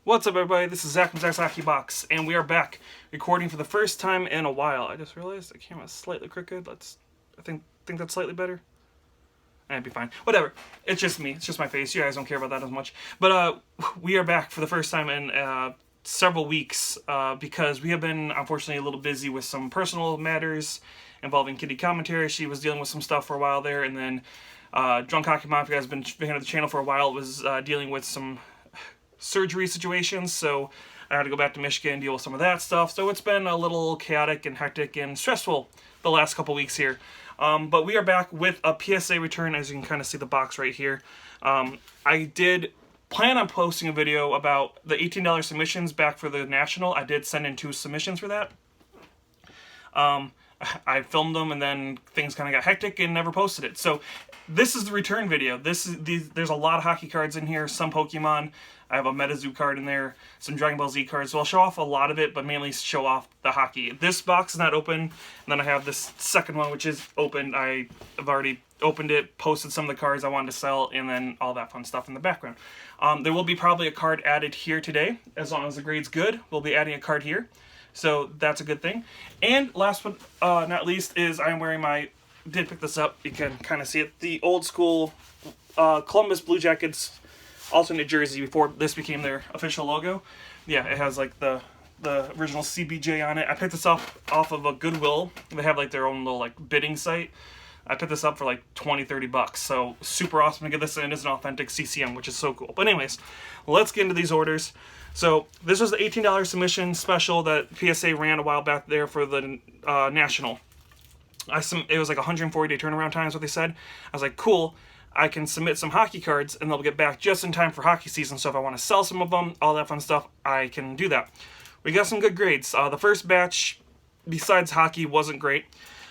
What's up, everybody? This is Zach from Zach's Hockey Box, and we are back recording for the first time in a while. I just realized the camera's slightly crooked. I think that's slightly better. It'd be fine. Whatever. It's just me. It's just my face. You guys don't care about that as much. But we are back for the first time in several weeks because we have been, unfortunately, a little busy with some personal matters involving Kitty Commentary. She was dealing with some stuff for a while there, and then Drunk Hockey Mom, if you guys have been here on the channel for a while, was dealing with some surgery situations, so I had to go back to Michigan and deal with some of that stuff. So it's been a little chaotic and hectic and stressful the last couple weeks here. But we are back with a PSA return, as you can kind of see the box right here. I did plan on posting a video about the $18 submissions back for the National. I did send in 2 submissions for that. I filmed them and then things kind of got hectic and never posted it. So this is the return video. There's a lot of hockey cards in here, some Pokemon. I have a MetaZoo card in there, some Dragon Ball Z cards. So I'll show off a lot of it, but mainly show off the hockey. This box is not open, and then I have this second one, which is open. I have already opened it, posted some of the cards I wanted to sell, and then all that fun stuff in the background. There will be probably a card added here today, as long as the grade's good. We'll be adding a card here. So that's a good thing. And last but not least is I'm wearing my, did pick this up, you can kind of see it, the old school Columbus Blue Jackets alternate jersey before this became their official logo. Yeah, it has like the original CBJ on it. I picked this up off of a Goodwill. They have like their own little like bidding site. I picked this up for like 20-30 bucks. So super awesome to get this in. It's an authentic CCM, which is so cool. But anyways, let's get into these orders. So this was the $18 submission special that PSA ran a while back there for the National. It was like 140-day turnaround time is what they said. I was like, cool. I can submit some hockey cards and they'll get back just in time for hockey season. So if I want to sell some of them, all that fun stuff, I can do that. We got some good grades. The first batch, besides hockey, wasn't great.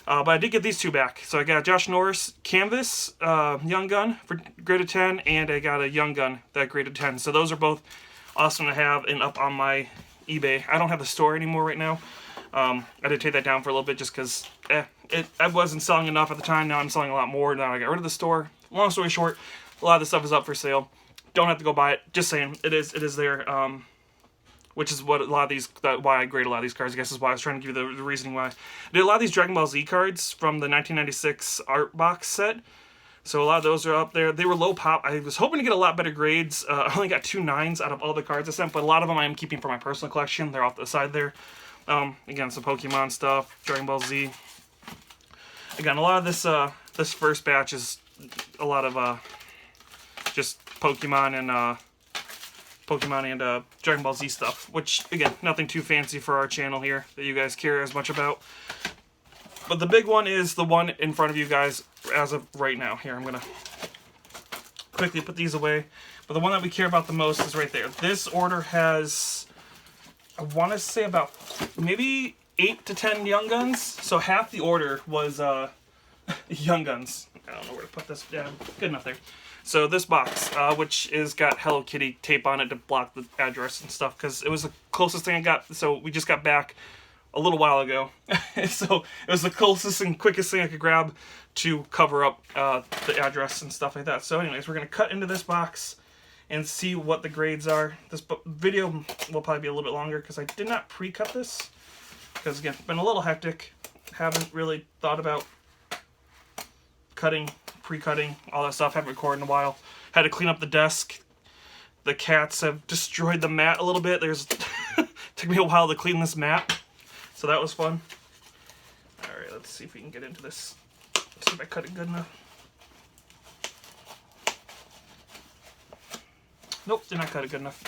But I did get these 2 back. So I got Josh Norris Canvas Young Gun for graded 10, and I got a Young Gun that graded 10. So those are both awesome to have and up on my eBay. I don't have the store anymore right now. I did take that down for a little bit just because I wasn't selling enough at the time. Now I'm selling a lot more. Now I got rid of the store. Long story short, a lot of this stuff is up for sale. Don't have to go buy it. Just saying, it is there. Which is what a lot of these, why I grade a lot of these cards, I guess is why I was trying to give you the reasoning why. I did a lot of these Dragon Ball Z cards from the 1996 art box set. So a lot of those are up there. They were low pop. I was hoping to get a lot better grades. I only got 2 9s out of all the cards I sent, but a lot of them I am keeping for my personal collection. They're off the side there. Again, some Pokemon stuff, Dragon Ball Z. Again, a lot of this first batch is a lot of just Pokemon and Dragon Ball Z stuff, which, again, nothing too fancy for our channel here that you guys care as much about. But the big one is the one in front of you guys as of right now. Here, I'm going to quickly put these away. But the one that we care about the most is right there. This order has, I want to say about maybe 8 to 10 Young Guns. So half the order was Young Guns. I don't know where to put this. Yeah, good enough there. So this box, which is got Hello Kitty tape on it to block the address and stuff, because it was the closest thing I got. So we just got back a little while ago. So it was the closest and quickest thing I could grab to cover up the address and stuff like that. So anyways, we're going to cut into this box and see what the grades are. This video will probably be a little bit longer because I did not pre-cut this. Because again, it's been a little hectic. Haven't really thought about cutting, pre-cutting, all that stuff. Haven't recorded in a while. Had to clean up the desk. The cats have destroyed the mat a little bit. Took me a while to clean this mat. So that was fun. Alright, let's see if we can get into this. Let's see if I cut it good enough. Nope, did not cut it good enough.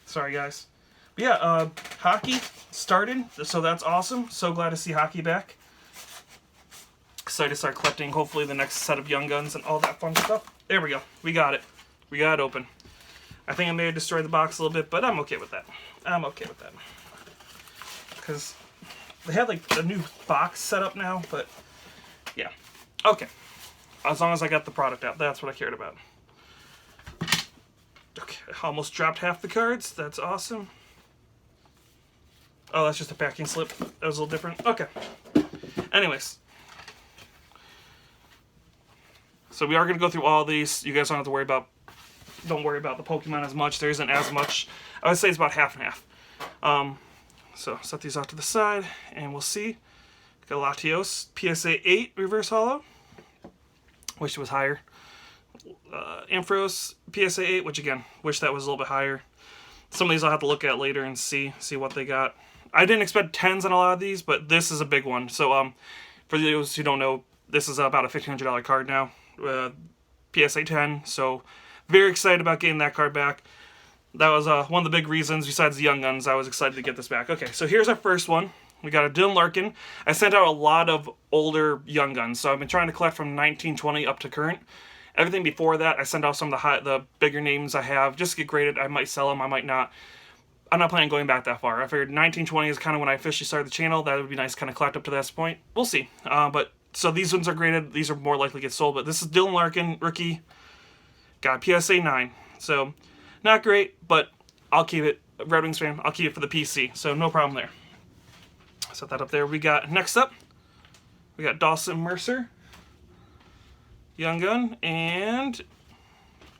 Sorry, guys. But yeah, hockey started, so that's awesome. So glad to see hockey back. Excited to start collecting, hopefully, the next set of Young Guns and all that fun stuff. There we go. We got it. We got it open. I think I may have destroyed the box a little bit, but I'm okay with that. I'm okay with that. Because they have like a new box set up now, but yeah. Okay. As long as I got the product out, that's what I cared about. Okay, I almost dropped half the cards. That's awesome. Oh, that's just a packing slip. That was a little different. Okay. Anyways. So we are going to go through all these. You guys don't have to worry about don't worry about the Pokemon as much. There isn't as much. I would say it's about half and half. So set these off to the side, and we'll see. Got Latios, PSA 8 reverse holo. Wish it was higher. Ampharos, PSA 8, which again, wish that was a little bit higher. Some of these I'll have to look at later and see what they got. I didn't expect 10s on a lot of these, but this is a big one. So for those who don't know, this is about a $1,500 card now. PSA 10, so very excited about getting that card back. That was one of the big reasons, besides the Young Guns, I was excited to get this back. Okay, so here's our first one. We got a Dylan Larkin. I sent out a lot of older Young Guns, so I've been trying to collect from 1920 up to current. Everything before that, I sent out some of the bigger names I have, just to get graded. I might sell them, I might not. I'm not planning on going back that far. I figured 1920 is kind of when I officially started the channel. That would be nice to kind of collect up to this point. We'll see. So these ones are graded. These are more likely to get sold. But this is Dylan Larkin, rookie. Got a PSA 9. So not great, but I'll keep it. Red Wings fan, I'll keep it for the PC. So no problem there. Set that up there. We got, next up, we got Dawson Mercer, Young Gun, and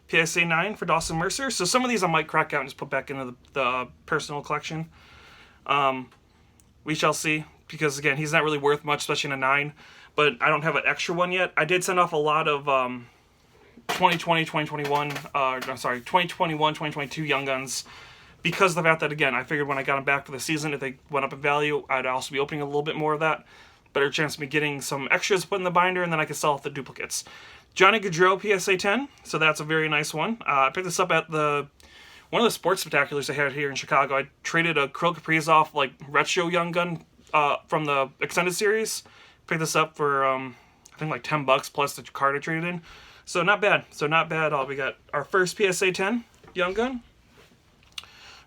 PSA 9 for Dawson Mercer. So some of these I might crack out and just put back into the personal collection. We shall see, because again, he's not really worth much, especially in a 9, but I don't have an extra one yet. I did send off a lot of 2020, 2021, 2022 Young Guns, because of the fact that, again, I figured when I got them back for the season, if they went up in value, I'd also be opening a little bit more of that. Better chance of me getting some extras put in the binder, and then I can sell off the duplicates. Johnny Gaudreau, PSA 10, so that's a very nice one. I picked this up at one of the sports spectaculars they had here in Chicago. I traded a Krill Kaprizov, retro Young Gun from the extended series. Picked this up for, I think like $10 plus the card I traded in. So not bad. So not bad at all. We got our first PSA 10 Young Gun.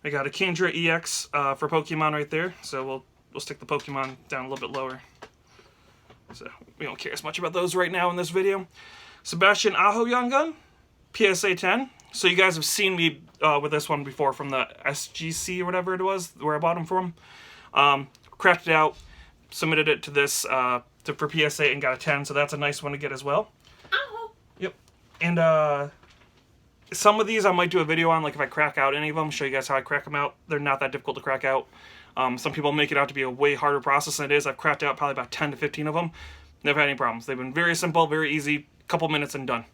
We got a Kendra EX for Pokemon right there. So we'll stick the Pokemon down a little bit lower. So we don't care as much about those right now in this video. Sebastian Aho Young Gun, PSA 10. So you guys have seen me with this one before from the SGC or whatever it was, where I bought them from. Crafted it out, submitted it to this for PSA and got a 10. So that's a nice one to get as well. Aho. Yep. And some of these I might do a video on, like if I crack out any of them, show you guys how I crack them out. They're not that difficult to crack out. Some people make it out to be a way harder process than it is. I've cracked out probably about 10 to 15 of them. Never had any problems. They've been very simple, very easy, couple minutes and done.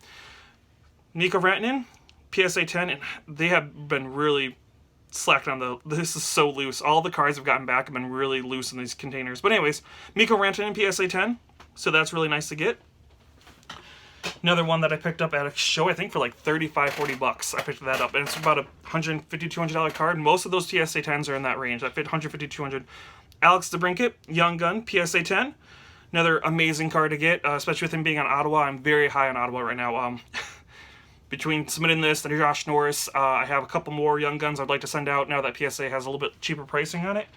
Nico Rantanen, PSA 10, and they have been really slacking on this is so loose. All the cards I've gotten back have been really loose in these containers. But anyways, Nico Rantanen, PSA 10, so that's really nice to get. Another one that I picked up at a show, I think for like $35-40. I picked that up, and it's about a $150-200 card. Most of those PSA 10s are in that range. I fit $150-200. Alex DeBrincat, Young Gun, PSA 10. Another amazing card to get, especially with him being on Ottawa. I'm very high on Ottawa right now. Between submitting this and Josh Norris, I have a couple more Young Guns I'd like to send out now that PSA has a little bit cheaper pricing on it.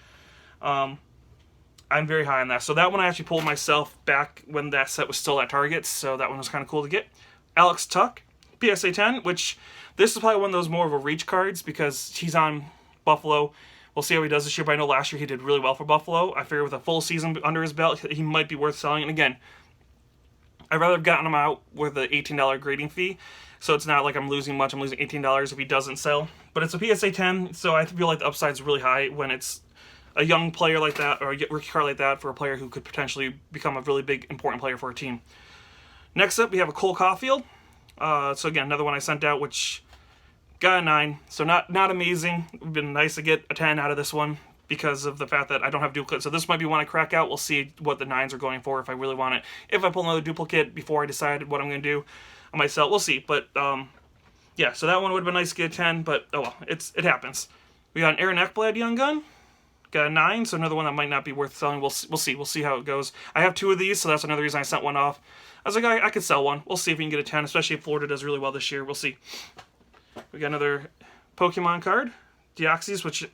I'm very high on that. So that one I actually pulled myself back when that set was still at Target, so that one was kind of cool to get. Alex Tuck, PSA 10, which this is probably one of those more of a reach cards because he's on Buffalo. We'll see how he does this year, but I know last year he did really well for Buffalo. I figure with a full season under his belt, he might be worth selling. And again, I'd rather have gotten him out with an $18 grading fee, so it's not like I'm losing much. I'm losing $18 if he doesn't sell. But it's a PSA 10, so I feel like the upside's really high when it's a young player like that, or a rookie card like that for a player who could potentially become a really big, important player for a team. Next up, we have a Cole Caulfield. So again, another one I sent out, which got a 9. So not amazing. It would have been nice to get a 10 out of this one because of the fact that I don't have duplicate. So this might be one I crack out. We'll see what the 9s are going for if I really want it. If I pull another duplicate before I decide what I'm going to do, I might sell it. We'll see. But yeah, so that one would have been nice to get a 10, but oh well, it happens. We got an Aaron Ekblad Young Gun. Got a 9, so another one that might not be worth selling. We'll see. We'll see how it goes. I have 2 of these, so that's another reason I sent one off. I was like, I could sell one. We'll see if we can get a 10, especially if Florida does really well this year. We'll see. We got another Pokemon card, Deoxys, which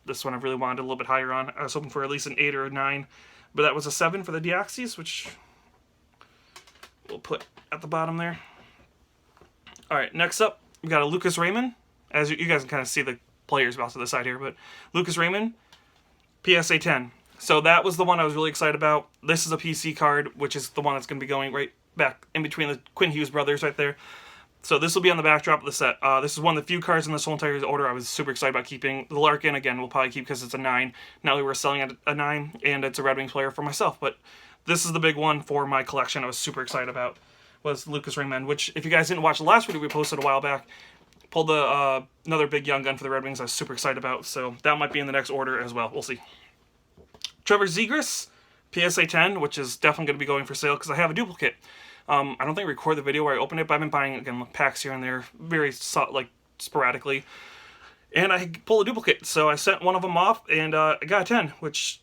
this one I really wanted a little bit higher on. I was hoping for at least an 8 or a 9, but that was a 7 for the Deoxys, which we'll put at the bottom there. All right, next up, we got a Lucas Raymond. As you guys can kind of see the players off to the side here, but Lucas Raymond, PSA 10. So that was the one I was really excited about. This is a PC card, which is the one that's going to be going right back in between the Quinn Hughes brothers right there. So this will be on the backdrop of the set. This is one of the few cards in this whole entire order I was super excited about keeping. The Larkin, again, we'll probably keep because it's a 9. Now we were selling at a 9, and it's a Red Wings player for myself. But this is the big one for my collection I was super excited about, was Lucas Ringman, which, if you guys didn't watch the last video we posted a while back, pulled the another big young gun for the Red Wings I was super excited about. So that might be in the next order as well. We'll see. Trevor Zegras, PSA 10, which is definitely going to be going for sale because I have a duplicate. I don't think I recorded the video where I opened it, but I've been buying, again, packs here and there, very, sporadically. And I pulled a duplicate, so I sent one of them off, and I got a 10, which,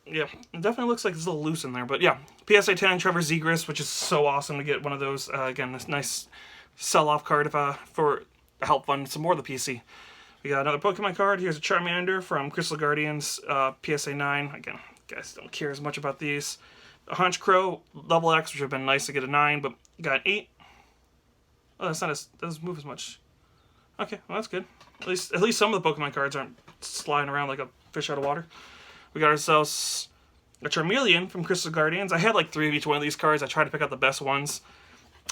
yeah, it definitely looks like it's a little loose in there. But yeah, PSA 10, Trevor Zegras, which is so awesome to get one of those. Again, this nice sell-off card for a help fund, some more of the PC. We got another Pokemon card. Here's a Charmander from Crystal Guardians, PSA 9. Again, guys don't care as much about these. A Hunch Crow, Double X, which would have been nice to get a 9, but got an 8. Oh, that's not as, doesn't move as much. Okay, well that's good. At least some of the Pokemon cards aren't sliding around like a fish out of water. We got ourselves a Charmeleon from Crystal Guardians. I had like 3 of each one of these cards. I tried to pick out the best ones.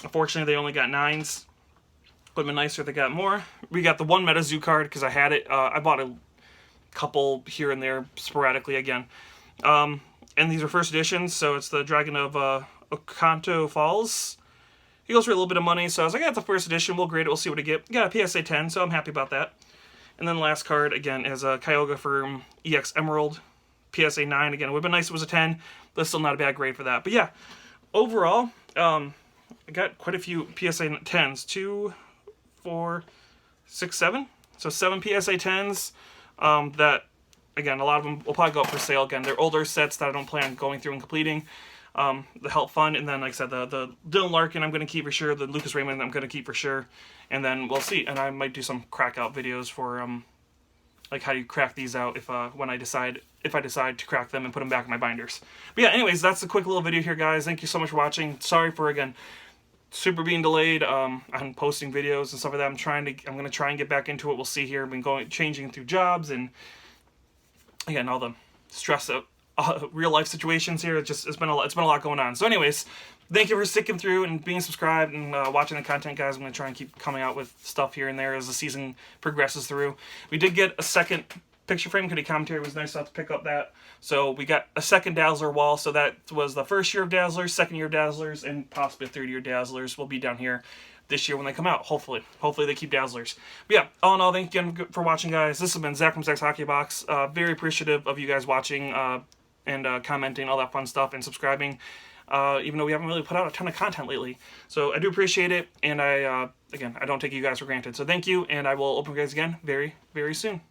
Unfortunately, they only got 9s. Would have been nicer if they got more. We got the one Meta Zoo card because I had it. I bought a couple here and there sporadically again. And these are first editions, so it's the Dragon of Okanto Falls. He goes for a little bit of money, so I was like, yeah, it's a first edition, we'll grade it, we'll see what we get. Got a PSA 10, so I'm happy about that. And then the last card, again, is a Kyogre from EX Emerald, PSA 9. Again, it would have been nice if it was a 10, but still not a bad grade for that. But yeah, overall, I got quite a few PSA 10s. 2, 4, 6, 7. So 7 PSA 10s that... Again, a lot of them will probably go up for sale. Again, they're older sets that I don't plan on going through and completing. The Help Fund, and then, like I said, the Dylan Larkin I'm going to keep for sure. The Lucas Raymond I'm going to keep for sure. And then we'll see. And I might do some crack out videos for, like, how do you crack these out if I decide to crack them and put them back in my binders. But yeah, anyways, that's a quick little video here, guys. Thank you so much for watching. Sorry for, again, super being delayed on posting videos and stuff like that. I'm going to try and get back into it. We'll see here. I've been changing through jobs and... Again, all the stress of real life situations here. It's been a lot going on. So, anyways, thank you for sticking through and being subscribed and watching the content, guys. I'm gonna try and keep coming out with stuff here and there as the season progresses through. We did get a second picture frame. Kitty commentary was nice enough to pick up that. So we got a second Dazzler wall. So that was the first year of Dazzlers, second year of Dazzlers, and possibly a third year of Dazzlers will be down here this year when they come out, hopefully. Hopefully they keep Dazzlers. But yeah, all in all, thank you again for watching, guys. This has been Zach from Zach's Hockey Box. Very appreciative of you guys watching and commenting, all that fun stuff, and subscribing, even though we haven't really put out a ton of content lately. So I do appreciate it, and again, I don't take you guys for granted. So thank you, and I will open you guys again very, very soon.